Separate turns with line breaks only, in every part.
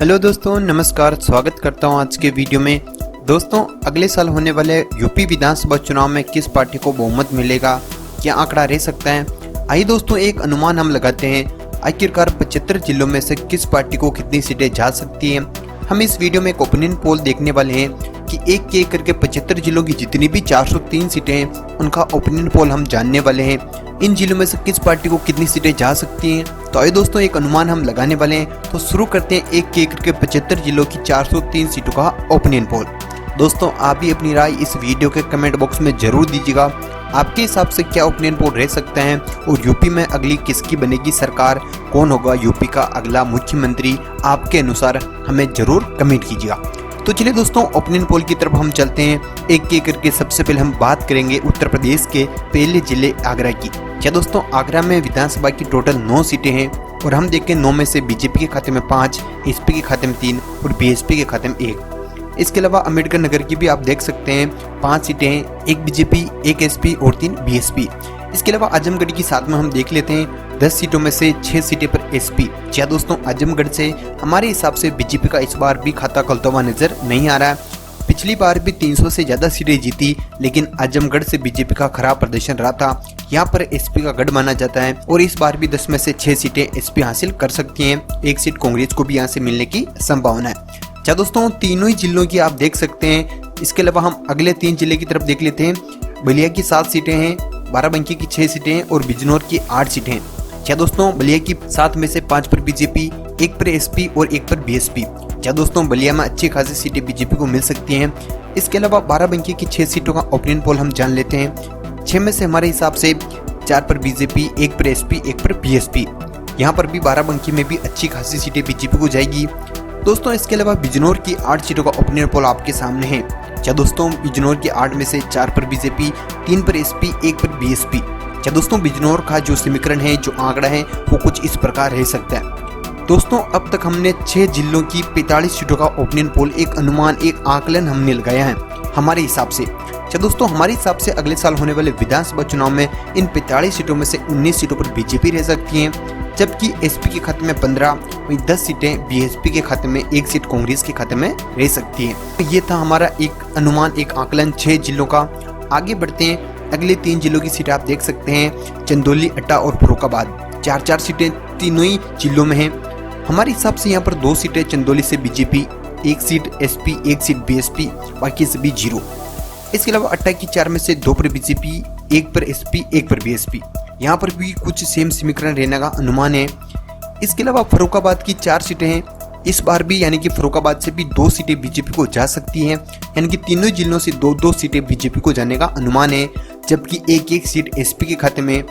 Hello दोस्तों, नमस्कार। स्वागत करता हूं आज के वीडियो में। दोस्तों, अगले साल होने वाले यूपी विधानसभा चुनाव में किस पार्टी को बहुमत मिलेगा, क्या आंकड़ा रह सकता है। आइए दोस्तों, एक अनुमान हम लगाते हैं। आखिरकार 75 जिलों में से किस पार्टी को कितनी सीटें जा सकती हैं। हम इस वीडियो में एक ओपिनियन पोल देखने वाले हैं कि एक एक करके 75 जिलों की जितनी भी 403 सीटें हैं उनका ओपिनियन पोल हम जानने वाले हैं। इन जिलों में से किस पार्टी को कितनी सीटें जा सकती हैं, तो आइए दोस्तों एक अनुमान हम लगाने वाले हैं। तो शुरू करते हैं एक एक करके 75 जिलों की 403 सीटों का ओपिनियन पोल। दोस्तों, आप भी अपनी राय इस वीडियो के कमेंट बॉक्स में जरूर दीजिएगा। आपके हिसाब से क्या ओपिनियन पोल रह सकता है और यूपी में अगली किसकी बनेगी सरकार, कौन होगा यूपी का अगला मुख्यमंत्री, आपके अनुसार हमें जरूर कमेंट कीजिएगा। तो चलिए दोस्तों, ओपिनियन पोल की तरफ हम चलते हैं। एक एक करके सबसे पहले हम बात करेंगे उत्तर प्रदेश के पहले जिले आगरा की। क्या दोस्तों, आगरा में विधानसभा की टोटल 9 सीटें हैं और हम देखें 9 में से बीजेपी के खाते में 5, एसपी के खाते में 3 और बीएसपी के खाते में 1। इसके अलावा अम्बेडकर नगर की भी आप देख सकते हैं 5 सीटें हैं, 1 बीजेपी, 1 एसपी और 3 बीएसपी। इसके अलावा आजमगढ़ की साथ में हम देख लेते हैं 10 सीटों में से 6 सीटें पर एसपी। क्या दोस्तों, आजमगढ़ से हमारे हिसाब से बीजेपी का इस बार भी खाता खुलता हुआ नजर नहीं आ रहा है। पिछली बार भी 300 से ज्यादा सीटें जीती, लेकिन आजमगढ़ से बीजेपी का खराब प्रदर्शन रहा था। यहाँ पर एसपी का गढ़ माना जाता है और इस बार भी 10 में से 6 सीटें एसपी हासिल कर सकती हैं। 1 सीट कांग्रेस को भी यहाँ से मिलने की संभावना है। क्या दोस्तों, तीनों ही जिलों की आप देख सकते हैं। इसके अलावा हम अगले 3 जिले की तरफ देख लेते हैं। बलिया की 7 सीटें हैं, बाराबंकी की 6 सीटें हैं और बिजनौर की 8 सीटें हैं। क्या दोस्तों, बलिया की 7 में से 5 पर बीजेपी, 1 पर एसपी और 1 पर बीएसपी। क्या दोस्तों, बलिया में अच्छी खासी सीटें बीजेपी को मिल सकती हैं। इसके अलावा बाराबंकी की 6 सीटों का ओपिनियन पोल हम जान लेते हैं। 6 में से हमारे हिसाब से 4 पर बीजेपी, 1 पर एसपी, 1 पर बीएसपी। यहाँ पर भी बाराबंकी में भी अच्छी खासी सीटें बीजेपी को जाएगी। दोस्तों, इसके अलावा बिजनौर की 8 सीटों का ओपिनियन पोल आपके सामने है। क्या दोस्तों, बिजनौर की 8 में से 4 पर बीजेपी, 3 पर एसपी, 1 पर बीएसपी। क्या दोस्तों, बिजनौर का जो समीकरण है, जो आंकड़ा है, वो कुछ इस प्रकार रह सकता है। दोस्तों, अब तक हमने 6 जिलों की 45 सीटों का ओपिनियन पोल, एक अनुमान, एक आकलन हमने लगाया है हमारे हिसाब से। क्या दोस्तों, हमारे हिसाब से अगले साल होने वाले विधानसभा चुनाव में इन 45 सीटों में से 19 सीटों पर बीजेपी रह सकती हैं, जबकि एसपी के खाते में 15, वही 10 सीटें बीएसपी के खाते में, 1 सीट कांग्रेस के खाते में रह सकती है। तो ये था हमारा एक अनुमान, एक आकलन 6 जिलों का। आगे बढ़ते हैं। अगले 3 जिलों की सीटें आप देख सकते हैं, चंदौली, अड्डा और फर्रुखाबाद। 4-4 सीटें तीनों ही जिलों में हैं। हमारे हिसाब से यहाँ पर 2 सीटें चंदौली से BJP, 1 seat SP, 1 seat BSP, बाकी सभी 0। इसके अलावा अड्डा की 4 में से 2 पर बीजेपी, 1 पर एसपी, 1 पर बीएसपी। यहाँ पर भी कुछ सेम समीकरण रहने का अनुमान है। इसके अलावा फर्रुखाबाद की 4 सीटें हैं। इस बार भी यानी कि फर्रुखाबाद से भी 2 सीटें बीजेपी को जा सकती हैं, यानी कि तीनों जिलों से 2-2 सीटें बीजेपी को जाने का अनुमान है, जबकि 1-1 सीट एसपी के खाते में।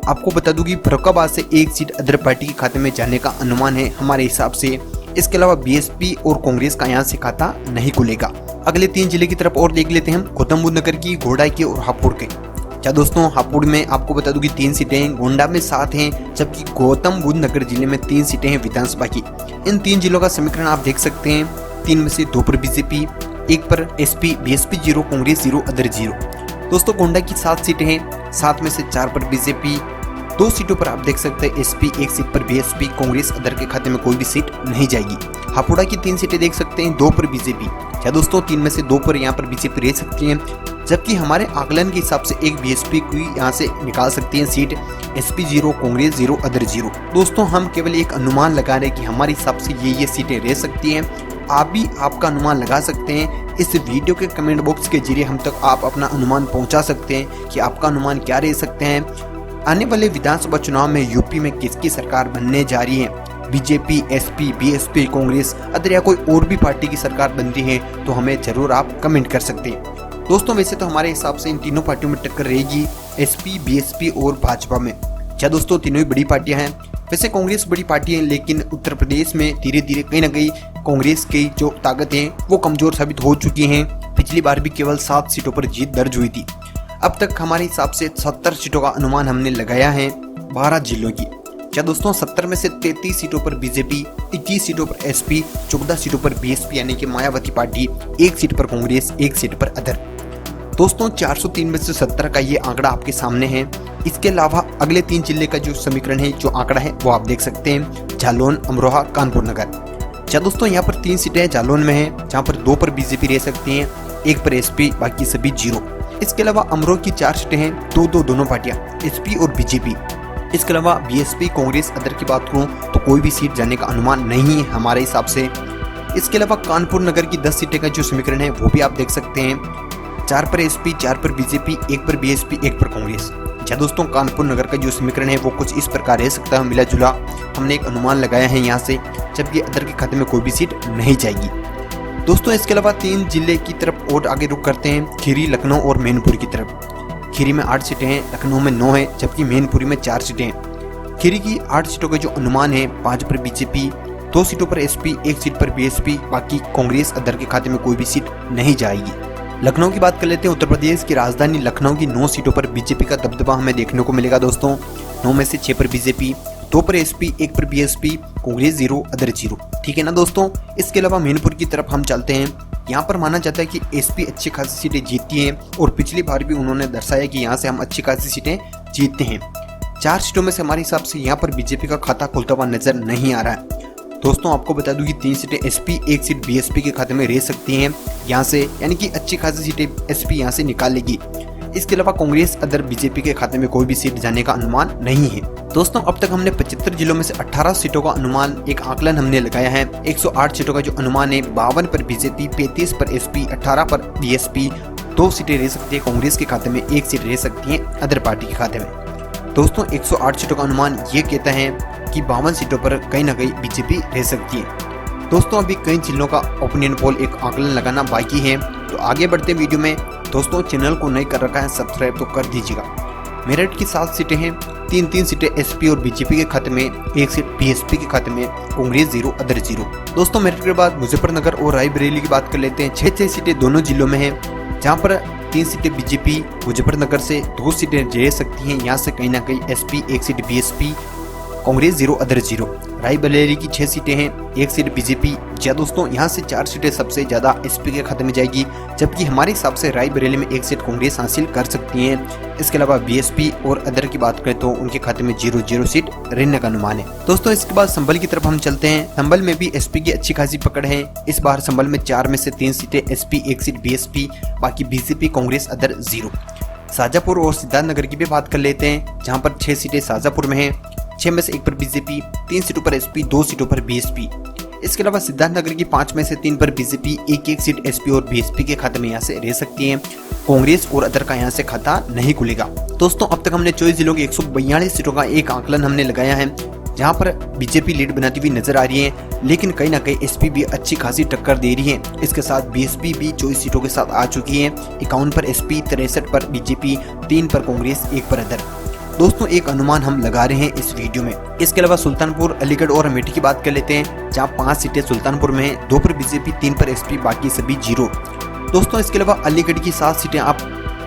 आपको बता दूं कि फर्रुखाबाद से 1 सीट अदर पार्टी के खाते में जाने का अनुमान है हमारे हिसाब से। इसके अलावा बीएसपी और कांग्रेस का यहाँ से खाता नहीं खुलेगा। अगले 3 जिले की तरफ और देख लेते हैं हम, गौतम बुद्ध नगर की, गोंडा की और हापुड़ के। क्या दोस्तों, हापुड़ में आपको बता दूं कि 3 सीटें हैं, गोंडा में 7 हैं, जबकि गौतम बुद्ध नगर जिले में 3 सीटें हैं विधानसभा की। इन 3 जिलों का समीकरण आप देख सकते हैं। 3 में से 2 पर बीजेपी, 1 पर एसपी, बीएसपी 0, कांग्रेस 0, अदर 0। दोस्तों, गोंडा की 7 सीटें हैं, 7 में से 4 पर बीजेपी, 2 सीटों पर आप देख सकते हैं एसपी, 1 सीट पर बीएसपी, कांग्रेस अदर के खाते में कोई भी सीट नहीं जाएगी। हापुड़ा की 3 सीटें देख सकते हैं, 2 पर बीजेपी। क्या दोस्तों, 3 में से 2 पर यहाँ पर बीजेपी रह सकती है, जबकि हमारे आकलन के हिसाब से 1 बीएसपी को यहाँ से निकाल सकती है सीट, एसपी 0, कांग्रेस 0, अदर 0। दोस्तों, हम केवल एक अनुमान लगा रहे हैं कि हमारे हिसाब से ये सीटें रह सकती हैं। आप भी आपका अनुमान लगा सकते हैं। इस वीडियो के कमेंट बॉक्स के जरिए हम तक आप अपना अनुमान पहुंचा सकते हैं कि आपका अनुमान क्या रह सकते हैं। आने वाले विधानसभा चुनाव में यूपी में किसकी सरकार बनने जा रही है, BJP, SP, BSP, Congress other या कोई और भी पार्टी की सरकार बन रही है, तो हमें जरूर आप कमेंट कर सकते हैं। दोस्तों, वैसे तो हमारे हिसाब से इन तीनों पार्टियों में टक्कर रहेगी, एसपी, बीएसपी और भाजपा में। क्या दोस्तों, तीनों ही बड़ी पार्टियां हैं। वैसे कांग्रेस बड़ी पार्टी है, लेकिन उत्तर प्रदेश में धीरे धीरे कहीं ना कहीं कांग्रेस की जो ताकत है वो कमजोर साबित हो चुकी हैं। पिछली बार भी केवल 7 सीटों पर जीत दर्ज हुई थी। अब तक हमारे हिसाब से 70 सीटों का अनुमान हमने लगाया है 12 जिलों की। क्या दोस्तों, 70 में से 33 सीटों पर बीजेपी, 21 सीटों पर एसपी, 14 सीटों पर बीएसपी यानी कि मायावती पार्टी, 1 सीट पर कांग्रेस, 1 सीट पर अदर। दोस्तों 403 में से 70 का ये आंकड़ा आपके सामने है। इसके अलावा अगले 3 जिले का जो समीकरण है, जो आंकड़ा है वो आप देख सकते हैं, जालौन, अमरोहा, कानपुर नगर। अच्छा दोस्तों, यहाँ पर 3 सीटें जालौन में हैं, जहाँ पर 2 पर बीजेपी रह सकती हैं, 1 पर एसपी, बाकी सभी 0। इसके अलावा अमरोह की 4 सीटें हैं, 2-2 दोनों पार्टियां, एसपी और बीजेपी। इसके अलावा बीएसपी, कांग्रेस, अदर की बात करूं तो कोई भी सीट जाने का अनुमान नहीं है हमारे हिसाब से। इसके अलावा कानपुर नगर की 10 सीटें का जो समीकरण है वो भी आप देख सकते हैं, 4 पर एसपी, 4 पर बीजेपी, 1 पर बीएसपी, 1 पर कांग्रेस। अच्छा दोस्तों, कानपुर नगर का जो समीकरण है वो कुछ इस प्रकार रह सकता है, मिला जुला हमने एक अनुमान लगाया है यहाँ से, जबकि अदर के खाते में कोई भी सीट नहीं जाएगी। दोस्तों इसके अलावा 3 जिले की तरफ और आगे रुक करते हैं, खीरी, लखनऊ और मैनपुरी की तरफ। खीरी में 8 सीटें हैं, लखनऊ में 9 है, जबकि मैनपुरी में 4 सीटें हैं। खीरी की 8 सीटों का जो अनुमान है, 5 पर बीजेपी, 2 सीटों पर एसपी, 1 सीट पर बीएसपी, बाकी कांग्रेस, अदर के खाते में कोई भी सीट नहीं जाएगी। लखनऊ की बात कर लेते हैं। उत्तर प्रदेश की राजधानी लखनऊ की 9 सीटों पर बीजेपी का दबदबा हमें देखने को मिलेगा दोस्तों। 9 में से 6 पर बीजेपी, 2 पर एसपी, 1 पर बीएसपी, कांग्रेस 0, अदर 0। ठीक है ना दोस्तों। इसके अलावा मैनपुर की तरफ हम चलते हैं। यहाँ पर माना जाता है कि एसपी अच्छी खासी सीटें जीतती हैं और पिछली बार भी उन्होंने दर्शाया कि यहाँ से हम अच्छी खासी सीटें जीतते हैं। 4 सीटों में से हमारे हिसाब से यहाँ पर बीजेपी का खाता खुलता हुआ नजर नहीं आ रहा है। दोस्तों आपको बता दूं कि 3 सीटें एसपी, 1 सीट बीएसपी के खाते में रह सकती हैं यहाँ से, यानी कि अच्छी खासी सीटें एसपी यहाँ से निकाल लेगी। इसके अलावा कांग्रेस, अदर, बीजेपी के खाते में कोई भी सीट जाने का अनुमान नहीं है। दोस्तों अब तक हमने 75 जिलों में से 18 सीटों का अनुमान, एक आकलन हमने लगाया है। 108 सीटों का जो अनुमान है, 52 पर बीजेपी, 35 पर एसपी, 18 पर बीएसपी, 2 सीटें रह सकती है कांग्रेस के खाते में, 1 सीट रह सकती है अदर पार्टी के खाते में। दोस्तों 108 सीटों का अनुमान ये कहता है कि 52 सीटों पर कहीं ना कहीं बीजेपी रह सकती है। दोस्तों अभी कई जिलों का ओपिनियन पोल, एक आकलन लगाना बाकी है, तो आगे बढ़ते वीडियो में। दोस्तों चैनल को नहीं कर रखा है सब्सक्राइब तो कर दीजिएगा। मेरठ की 7 सीटें हैं, 3 सीटें एसपी और बीजेपी के खाते में, 1 सीट बीएसपी के खाते में, कांग्रेस 0, अदर 0। दोस्तों मेरठ के बाद मुजफ्फरनगर और रायबरेली की बात कर लेते हैं। 6 सीटें दोनों जिलों में हैं, जहाँ पर 3 सीटें बीजेपी, मुजफ्फरनगर से 2 सीटें रह सकती हैं, यहाँ से कहीं ना कहीं SP, 1 seat BSP, Congress 0, other 0। Raebareli की 6 सीटें हैं, 1 सीट बीजेपी। जी दोस्तों यहाँ से 4 सीटें सबसे ज्यादा एसपी के खाते में जाएगी, जबकि हमारे हिसाब से रायबरेली में 1 सीट कांग्रेस हासिल कर सकती है। इसके अलावा बीएसपी और अदर की बात करें तो उनके खाते में 0 सीट रहने का अनुमान है। दोस्तों इसके बाद संभल की तरफ हम चलते हैं। संभल में भी एसपी की अच्छी खासी पकड़ है। इस बार संभल में 4 में से 3 सीटें एसपी, 1 सीट बीएसपी, बाकी बीजेपी, कांग्रेस, अदर 0। शाजापुर और सिद्धार्थनगर की भी बात कर लेते हैं, जहाँ पर 6 सीटें शाजापुर में हैं, 6 में से 1 पर बीजेपी, 3 सीटों पर एसपी, 2 सीटों पर बीएसपी। इसके अलावा सिद्धार्थनगर की 5 में से 3 पर बीजेपी, 1 सीट एसपी और बीएसपी के खाते में यहाँ से रह सकती है। कांग्रेस और अदर का यहाँ से खाता नहीं खुलेगा। दोस्तों अब तक हमने 24 जिलों की 142 सीटों का एक आकलन हमने लगाया है, जहाँ पर बीजेपी लीड बनाती हुई नजर आ रही है, लेकिन कहीं ना कहीं एसपी भी अच्छी खासी टक्कर दे रही है। इसके साथ बीएसपी भी 24 सीटों के साथ आ चुकी है, 51 पर एसपी, 63 पर बीजेपी, 3 पर कांग्रेस, 1 पर अदर। दोस्तों एक अनुमान हम लगा रहे हैं इस वीडियो में। इसके अलावा सुल्तानपुर, अलीगढ़ और अमेठी की बात कर लेते हैं, जहां 5 सीटें सुल्तानपुर में हैं, 2 पर बीजेपी, 3 पर एसपी, बाकी सभी 0। दोस्तों इसके अलावा अलीगढ़ की 7 सीटें आप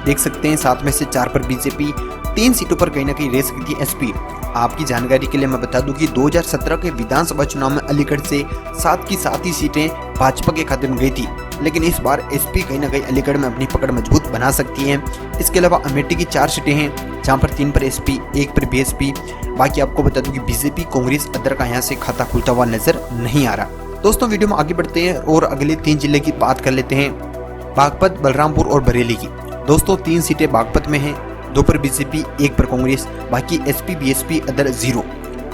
देख सकते हैं, 7 में से 4 पर बीजेपी, 3 सीटों पर कहीं ना कहीं रह सकती है एसपी। आपकी जानकारी के लिए मैं बता दूं कि 2017 के विधानसभा चुनाव में अलीगढ़ से 7 की 7 ही सीटें भाजपा के खाते में गई थी, लेकिन इस बार एसपी कहीं ना कहीं अलीगढ़ में अपनी पकड़ मजबूत बना सकती है। इसके अलावा अमेठी की 4 सीटें हैं, जहां पर 3 पर एसपी, 1 पर बीएसपी, बाकी आपको बता दूं कि बीजेपी, कांग्रेस, अदर का यहाँ से खाता खुलता हुआ नजर नहीं आ रहा। दोस्तों वीडियो में आगे बढ़ते हैं और अगले 3 जिले की बात कर लेते हैं, बागपत, बलरामपुर और बरेली की। दोस्तों 3 सीटें बागपत में हैं, 2 पर बीजेपी, 1 पर कांग्रेस, बाकी एसपी, बीएसपी, अदर 0।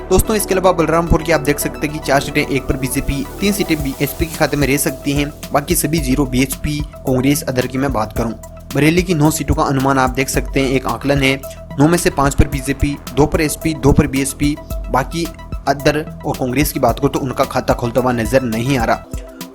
दोस्तों इसके अलावा बलरामपुर की आप देख सकते हैं कि 4 सीटें 1 पर बीजेपी, 3 सीटें एसपी के खाते में रह सकती हैं, बाकी सभी 0 बीएसपी, कांग्रेस, अदर की मैं बात करूं। बरेली की 9 सीटों का अनुमान आप देख सकते हैं, एक आकलन है, 9 में से 5 पर बीजेपी, 2 पर एसपी, 2 पर बीएसपी, बाकी अदर और कांग्रेस की बात करो तो उनका खाता खुलता हुआ नजर नहीं आ रहा।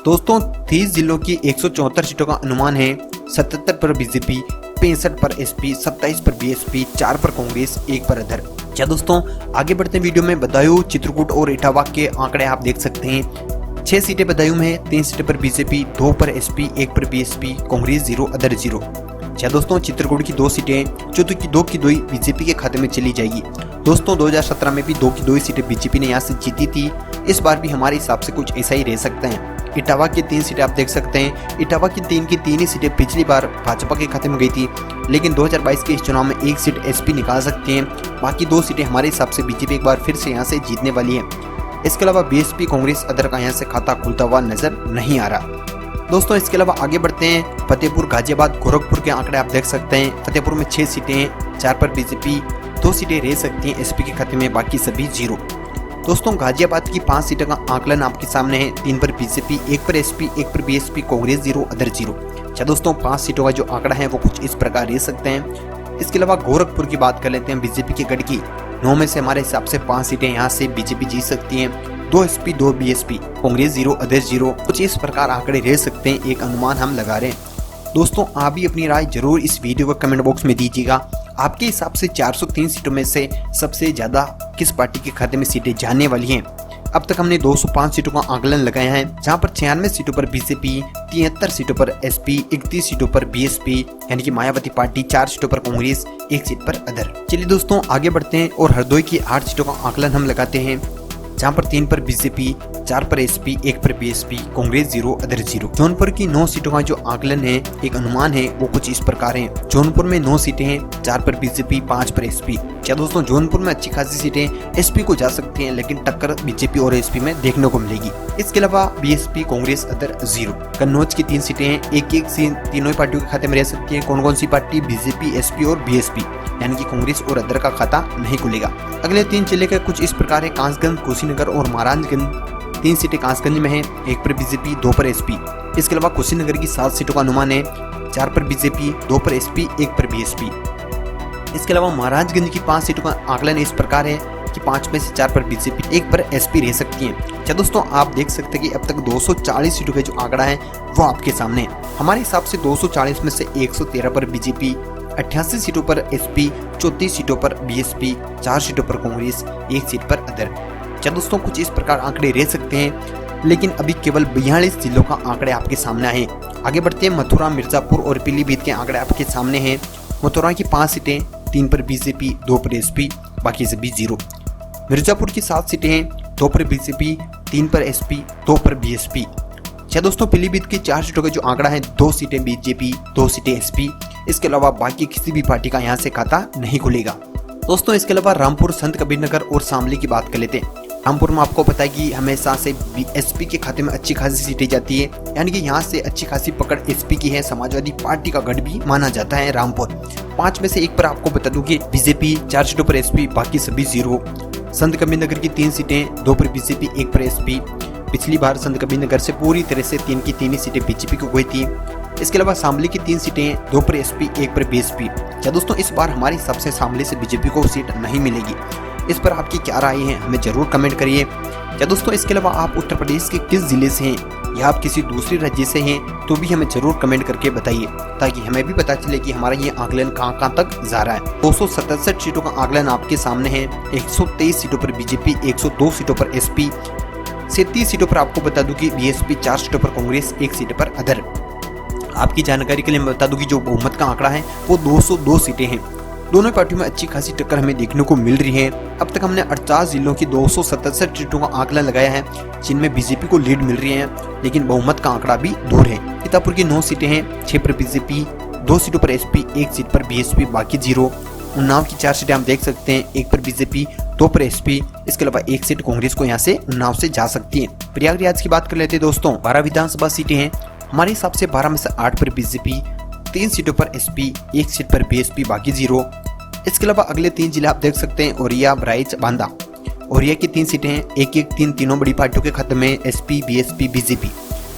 दोस्तों 30 जिलों की 174 सीटों का अनुमान है, 77 पर बीजेपी, 65 पर एसपी, 27 पर बीएसपी, 4 पर कांग्रेस, 1 पर अदर। क्या दोस्तों आगे बढ़ते हैं वीडियो में। बदायूं, चित्रकूट और इटावा के आंकड़े आप देख सकते हैं। 6 सीटें बदायूं में है, 3 सीटें पर बीजेपी, 2 पर एसपी, 1 पर बीएसपी, कांग्रेस 0, अदर 0। क्या दोस्तों चित्रकूट की 2 सीटें जो की 2 की 2 बीजेपी के खाते में चली जाएगी। दोस्तों 2017 में भी 2 की 2 सीटें बीजेपी ने यहाँ से जीती थी, इस बार भी हमारे हिसाब से कुछ ऐसा ही रह सकता है। इटावा की 3 सीटें आप देख सकते हैं, इटावा की 3 की 3 ही सीटें पिछली बार भाजपा के खाते में गई थी, लेकिन 2022 के इस चुनाव में 1 सीट एसपी निकाल सकते हैं, बाकी 2 सीटें हमारे हिसाब से बीजेपी एक बार फिर से यहाँ से जीतने वाली है। इसके अलावा बीएसपी कांग्रेस अदर का यहाँ से खाता खुलता हुआ नजर नहीं आ रहा। दोस्तों इसके अलावा आगे बढ़ते हैं, फतेहपुर, गाजियाबाद, गोरखपुर के आंकड़े आप देख सकते हैं। फतेहपुर में 6 सीटें हैं, 4 पर बीजेपी, 2 सीटें रह सकती हैं एसपी के खाते में, बाकी सभी 0। दोस्तों गाजियाबाद की 5 सीटों का आंकलन आपके सामने है, 3 पर बीजेपी, 1 पर एसपी, 1 पर बीएसपी, कांग्रेस 0, अदर 0। अच्छा दोस्तों 5 सीटों का जो आंकड़ा है वो कुछ इस प्रकार रह सकते हैं। इसके अलावा गोरखपुर की बात कर लेते हैं, बीजेपी के गढ़ की 9 में से हमारे हिसाब से 5 सीटें यहाँ से बीजेपी जीत सकती हैं, 2 एसपी, 2 बीएसपी, कांग्रेस 0, अदर 0। कुछ इस प्रकार आंकड़े रह सकते हैं, एक अनुमान हम लगा रहे हैं। दोस्तों आप भी अपनी राय जरूर इस वीडियो को कमेंट बॉक्स में दीजिएगा। आपके हिसाब से 403 सीटों में से सबसे ज्यादा किस पार्टी के खाते में सीटें जाने वाली हैं? अब तक हमने 205 सीटों का आकलन लगाया है, जहां पर 96 सीटों पर बीजेपी, 73 सीटों पर एसपी, 31 सीटों पर बीएसपी यानी कि मायावती पार्टी, 4 सीटों पर कांग्रेस, 1 सीट पर अदर। चलिए दोस्तों आगे बढ़ते हैं और हरदोई की 8 सीटों का आकलन हम लगाते हैं, जहां पर 3 पर बीजेपी, 4 पर एसपी, 1 पर बीएसपी, कांग्रेस 0, अदर 0। जौनपुर की 9 सीटों का जो आकलन है, एक अनुमान है, वो कुछ इस प्रकार है। जौनपुर में 9 सीटें हैं, 4 पर बीजेपी, 5 पर एसपी। क्या दोस्तों जौनपुर में अच्छी खासी सीटें एसपी को जा सकती हैं, लेकिन टक्कर बीजेपी और एसपी में देखने को मिलेगी। इसके अलावा बीएसपी, कांग्रेस, अदर 0। कन्नौज की 3 सीटें हैं, एक सीट तीनों पार्टियों के खाते में रह सकती है। कौन कौन सी पार्टी? बीजेपी, एसपी और बीएसपी, यानी कि कांग्रेस और अदर का खाता नहीं खुलेगा। अगले 3 जिले के कुछ इस प्रकार है, कांसगंज, कुशीनगर और महाराजगंज। 3 सीटें कांसगंज में है, 1 पर बीजेपी, 2 पर एसपी। इसके अलावा कुशीनगर की 7 सीटों का अनुमान है, 4 पर बीजेपी, 2 पर एसपी, 1 पर बीएसपी। इसके अलावा महाराजगंज की 5 सीटों का आकलन इस प्रकार है कि 5 में से 4 पर बीजेपी, 1 पर एसपी रह सकती हैं। क्या दोस्तों आप देख सकते हैं कि अब तक 240 सीटों का जो आंकड़ा है वो आपके सामने है। हमारे हिसाब से 240 में से 113 पर बीजेपी, 88 सीटों पर एसपी, 34 सीटों पर बीएसपी, 4 सीटों पर कांग्रेस, 1 सीट पर अदर। क्या दोस्तों कुछ इस प्रकार आंकड़े रह सकते हैं, लेकिन अभी केवल 42 जिलों का आंकड़े आपके सामने आए। आगे बढ़ते हैं, मथुरा, मिर्जापुर और पीलीभीत के आंकड़े आपके सामने हैं। मथुरा की 5 सीटें, 3 पर बीजेपी, 2 पर एसपी, बाकी सभी 0। मिर्जापुर की 7 सीटें हैं, 2 पर बीजेपी, 3 पर एसपी, 2 पर बीएसपी। अच्छा दोस्तों पीलीभीत की 4 सीटों का जो आंकड़ा है, 2 सीटें बीजेपी, 2 सीटें एसपी। इसके अलावा बाकी किसी भी पार्टी का यहाँ से खाता नहीं खुलेगा। दोस्तों इसके अलावा रामपुर, संत कबीरनगर और शामली की बात कर लेते हैं। रामपुर में आपको पता है कि हमेशा से एसपी के खाते में अच्छी खासी सीटें जाती है, यानी कि यहाँ से अच्छी खासी पकड़ एसपी की है। समाजवादी पार्टी का गढ़ भी माना जाता है रामपुर। 5 में से 1 पर आपको बता दूं कि बीजेपी, 4 सीटों पर एसपी, बाकी सभी 0। संत कबीरनगर की 3 सीटें, 2 पर बीजेपी, 1 पर एसपी। पिछली बार संत कबीरनगर से पूरी तरह से 3 की 3 ही सीटें बीजेपी को गई थी। इसके अलावा शामली की 3 सीटें, 2 पर एसपी, 1 पर बीएसपी। क्या दोस्तों इस बार हमारे हिसाब से शामली से बीजेपी को सीट नहीं मिलेगी। इस पर आपकी क्या राय है हमें जरूर कमेंट करिए। क्या दोस्तों इसके अलावा आप उत्तर प्रदेश के किस जिले से हैं या आप किसी दूसरे राज्य से हैं तो भी हमें जरूर कमेंट करके बताइए, ताकि हमें भी पता चले कि हमारा ये आकलन कहां तक जा रहा है। 267 सीटों का आकलन आपके सामने है, 123 सीटों पर बीजेपी, 102 सीटों पर एसपी, 37 सीटों पर आपको बता दूं कि बीएसपी, 4 सीटों पर कांग्रेस, 1 सीट पर अदर। आपकी जानकारी के लिए मैं बता दूं कि जो बहुमत का आंकड़ा है वो 202 सीटें हैं। दोनों पार्टियों में अच्छी खासी टक्कर हमें देखने को मिल रही है। अब तक हमने 48 जिलों की 267 सीटों का आंकलन लगाया है, जिनमें बीजेपी को लीड मिल रही है, लेकिन बहुमत का आंकड़ा भी दूर है। सीतापुर की 9 सीटें हैं, 6 पर बीजेपी, 2 सीटों पर एसपी, 1 सीट पर बीएसपी, बाकी 0। उन्नाव की 4 सीटें हम देख सकते हैं, 1 पर बीजेपी, 2 पर एसपी। इसके अलावा 1 सीट कांग्रेस को यहाँ से उन्नाव से जा सकती है। प्रयागराज की बात कर लेते हैं दोस्तों, 12 विधानसभा सीटें हैं, हमारे हिसाब से 12 में से 8 पर बीजेपी, 3 सीटों पर एसपी, 1 सीट पर बीएसपी, बाकी 0। इसके अलावा अगले 3 जिले आप देख सकते हैं, ओरिया, बहराइच, बांदा। ओरिया की 3 सीटें हैं, 1-1, 3 तीनों बड़ी पार्टियों के खाते में, एसपी, बीएसपी, बीजेपी।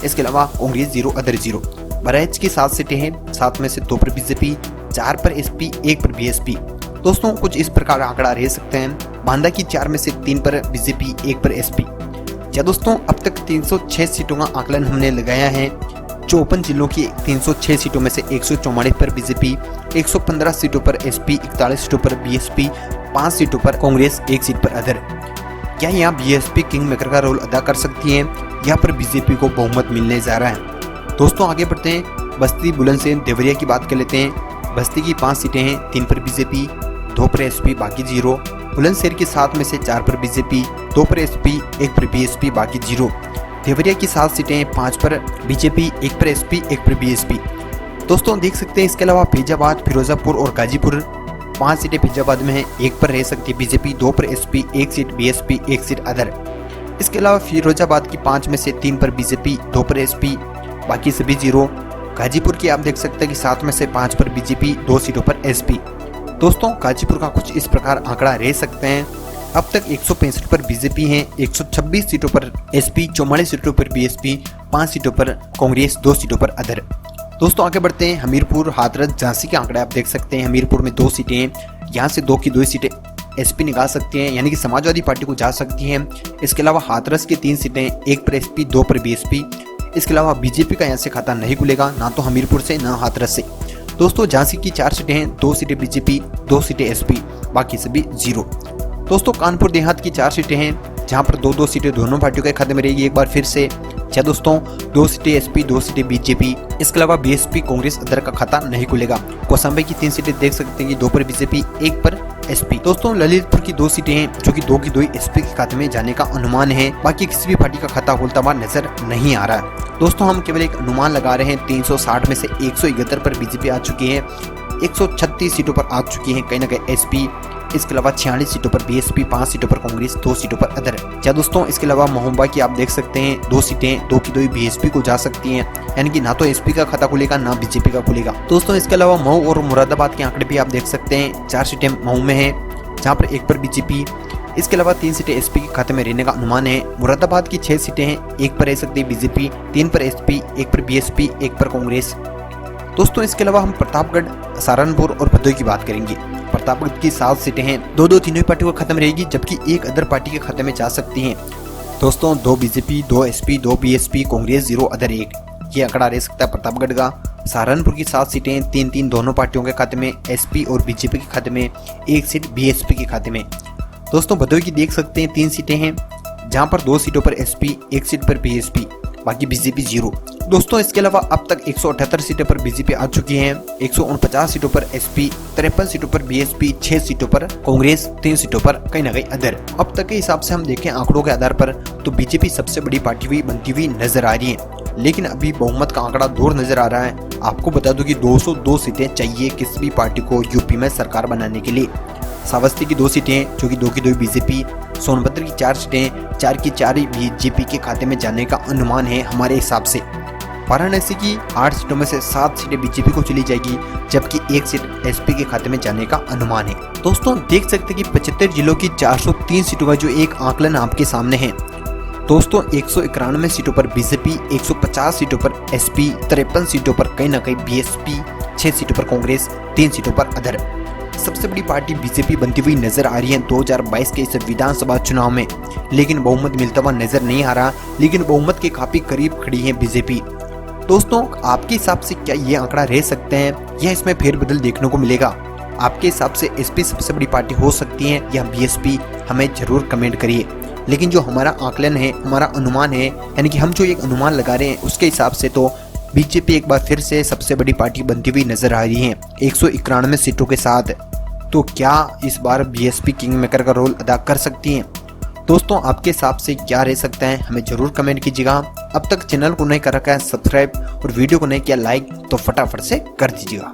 इसके अलावा कांग्रेस 0, अदर 0। बहराइच की 7 सीटें हैं, 7 में से 2 पर बीजेपी, 4 पर एसपी, 1 पर बीएसपी। दोस्तों कुछ इस प्रकार आंकड़ा रह सकते हैं। बांदा की 4 में से 3 पर बीजेपी, 1 पर एसपी। क्या दोस्तों अब तक 306 सीटों का आकलन हमने लगाया है। 54 जिलों की 306 सीटों में से 144 पर बीजेपी, 115 सीटों पर एसपी, 41 सीटों पर बीएसपी, 5 सीटों पर कांग्रेस, 1 सीट पर अदर। क्या यहाँ बीएसपी किंग मेकर का रोल अदा कर सकती है? यहाँ पर बीजेपी को बहुमत मिलने जा रहा है। दोस्तों आगे बढ़ते हैं, बस्ती, बुलंदशहर, देवरिया की बात कर लेते हैं। बस्ती की 5 सीटें हैं, 3 पर बीजेपी, 2 पर एसपी, बाकी 0। बुलंदशहर की 7 में से 4 पर बीजेपी, 2 पर एसपी, 1 पर बीएसपी, बाकी 0। देवरिया की 7 सीटें, 5 पर बीजेपी, 1 पर एसपी, 1 पर बीएसपी। दोस्तों देख सकते हैं इसके अलावा फैजाबाद, फिरोजापुर और गाजीपुर, 5 सीटें फैजाबाद में है, 1 पर रह सकती है बीजेपी, 2 पर SP, 1 seat BSP, 1 seat other. इसके अलावा फिरोजाबाद की 5 में से 3 पर बीजेपी, 2 पर एसपी, बाकी सभी 0। गाजीपुर की आप देख सकते हैं कि 7 में से 5 पर बीजेपी, 2 सीटों पर एसपी। दोस्तों गाजीपुर का कुछ इस प्रकार आंकड़ा रह सकते हैं। अब तक 165 पर बीजेपी हैं, 126 सीटों पर एसपी, 44 सीटों पर बीएसपी, 5 सीटों पर कांग्रेस, 2 सीटों पर अदर। दोस्तों आगे बढ़ते हैं। हमीरपुर, हाथरस, झांसी के आंकड़े आप देख सकते हैं। हमीरपुर में 2 सीटें हैं, यहाँ से 2 की 2 सीटें एसपी निकाल सकती हैं, यानी कि समाजवादी पार्टी को जा सकती हैं। इसके अलावा हाथरस की 3 सीटें, 1 पर एसपी, 2 पर बीएसपी। इसके अलावा बीजेपी का यहाँ से खाता नहीं खुलेगा, ना तो हमीरपुर से ना हाथरस से। दोस्तों झांसी की 4 सीटें हैं, 2 सीटें बीजेपी, 2 सीटें एसपी, बाकी सभी 0। दोस्तों कानपुर देहात की 4 सीटें हैं, जहां पर 2-2 सीटें दोनों पार्टियों के खाते में रहेगी एक बार फिर से। दोस्तों 2 सीटें एसपी, 2 सीटें बीजेपी। इसके अलावा बीएसपी, कांग्रेस, अदर का खाता नहीं खुलेगा। कौशाम्बी की 3 सीटें देख सकते हैं कि 2 पर बीजेपी, 1 पर एसपी। दोस्तों ललितपुर की 2 सीटें हैं, जो कि 2 की 2 एसपी के खाते में जाने का अनुमान है। बाकी किसी भी पार्टी का खाता खुलता हुआ नजर नहीं आ रहा है। दोस्तों हम केवल एक अनुमान लगा रहे हैं। 360 में से 171 पर बीजेपी आ चुकी है, 136 सीटों पर आ चुकी है कहीं ना कहीं एसपी। इसके अलावा 46 सीटों पर बीएसपी, 5 सीटों पर कांग्रेस, 2 सीटों पर अदर। दोस्तों इसके अलावा महोबा की आप देख सकते हैं 2 सीटें, 2 की 2 बीएसपी को जा सकती हैं, यानी कि ना तो एसपी का खाता खुलेगा ना बीजेपी का खुलेगा। दोस्तों इसके अलावा मऊ और मुरादाबाद के आंकड़े भी आप देख सकते हैं। 4 सीटें मऊ में है, जहाँ पर 1 पर बीजेपी। इसके अलावा 3 सीटें एसपी के खाते में रहने का अनुमान है। मुरादाबाद की 6 सीटें हैं, 1 पर रह सकती है बीजेपी, 3 पर एसपी, 1 पर बीएसपी, 1 पर कांग्रेस। दोस्तों इसके अलावा हम प्रतापगढ़, सहारनपुर और भदोही की बात करेंगे। प्रतापगढ़ की 7 सीटें हैं, 2-2 तीनों पार्टियों का खत्म रहेगी, जबकि 1 अदर पार्टी के खाते में जा सकती हैं। दोस्तों 2 BJP, 2 SP, 2 BSP, Congress 0, other 1। ये आंकड़ा रह सकता है प्रतापगढ़ का। सहारनपुर की 7 सीटें, 3-3 दोनों पार्टियों के खाते में, एसपी और बीजेपी के खाते में, 1 सीट बीएसपी के खाते में। दोस्तों भदोही की देख सकते हैं 3 सीटें हैं, जहां पर 2 सीटों पर एसपी, 1 सीट पर बीएसपी, बाकी बीजेपी 0। दोस्तों इसके अलावा अब तक 178 सीटों पर बीजेपी आ चुकी है, 149 सीटों पर एसपी, 53 सीटों पर बीएसपी, 6 सीटों पर कांग्रेस, 3 सीटों पर कहीं ना कहीं अदर। अब तक के हिसाब से हम देखें आंकड़ों के आधार पर तो बीजेपी सबसे बड़ी पार्टी हुई बनती हुई नजर आ रही है, लेकिन अभी बहुमत का आंकड़ा दूर नजर आ रहा है। आपको बता दूं कि 202 सीटें चाहिए किसी भी पार्टी को यूपी में सरकार बनाने के लिए। श्रावस्ती की 2 सीटें, जो कि 2 की 2 बीजेपी। सोनभद्र की 4 सीटें, 4 की 4 ही बीजेपी के खाते में जाने का अनुमान है हमारे हिसाब से। वाराणसी की 8 सीटों में से 7 सीटें बीजेपी को चली जाएगी, जबकि 1 सीट एसपी के खाते में जाने का अनुमान है। दोस्तों देख सकते हैं कि 75 जिलों की 403 सीटों का जो एक आंकलन आपके सामने है। दोस्तों 191 सीटों पर बीजेपी, 150 सीटों पर एसपी, 53 सीटों पर कहीं ना कहीं बीएसपी, 6 सीटों पर कांग्रेस, 3 सीटों पर अदर। सबसे बड़ी पार्टी बीजेपी बनती हुई नजर आ रही है 2022 के इस विधानसभा चुनाव में, लेकिन बहुमत मिलता हुआ नजर नहीं आ रहा। लेकिन बहुमत के काफी करीब खड़ी है बीजेपी। दोस्तों आपके हिसाब से क्या ये आंकड़ा रह सकते हैं या इसमें फेरबदल देखने को मिलेगा? आपके हिसाब से एसपी सबसे बड़ी पार्टी हो सकती है या बीएसपी? हमें जरूर कमेंट करिए। लेकिन जो हमारा आकलन है, हमारा अनुमान है, यानी कि हम जो एक अनुमान लगा रहे हैं उसके हिसाब से तो बीजेपी एक बार फिर से सबसे बड़ी पार्टी बनती हुई नजर आ रही है 191 सीटों के साथ। तो क्या इस बार बीएसपी किंग मेकर का रोल अदा कर सकती हैं? दोस्तों आपके हिसाब से क्या रह सकता है, हमें जरूर कमेंट कीजिएगा। अब तक चैनल को नहीं कर रखा है सब्सक्राइब और वीडियो को नहीं किया लाइक तो फटाफट से कर दीजिएगा।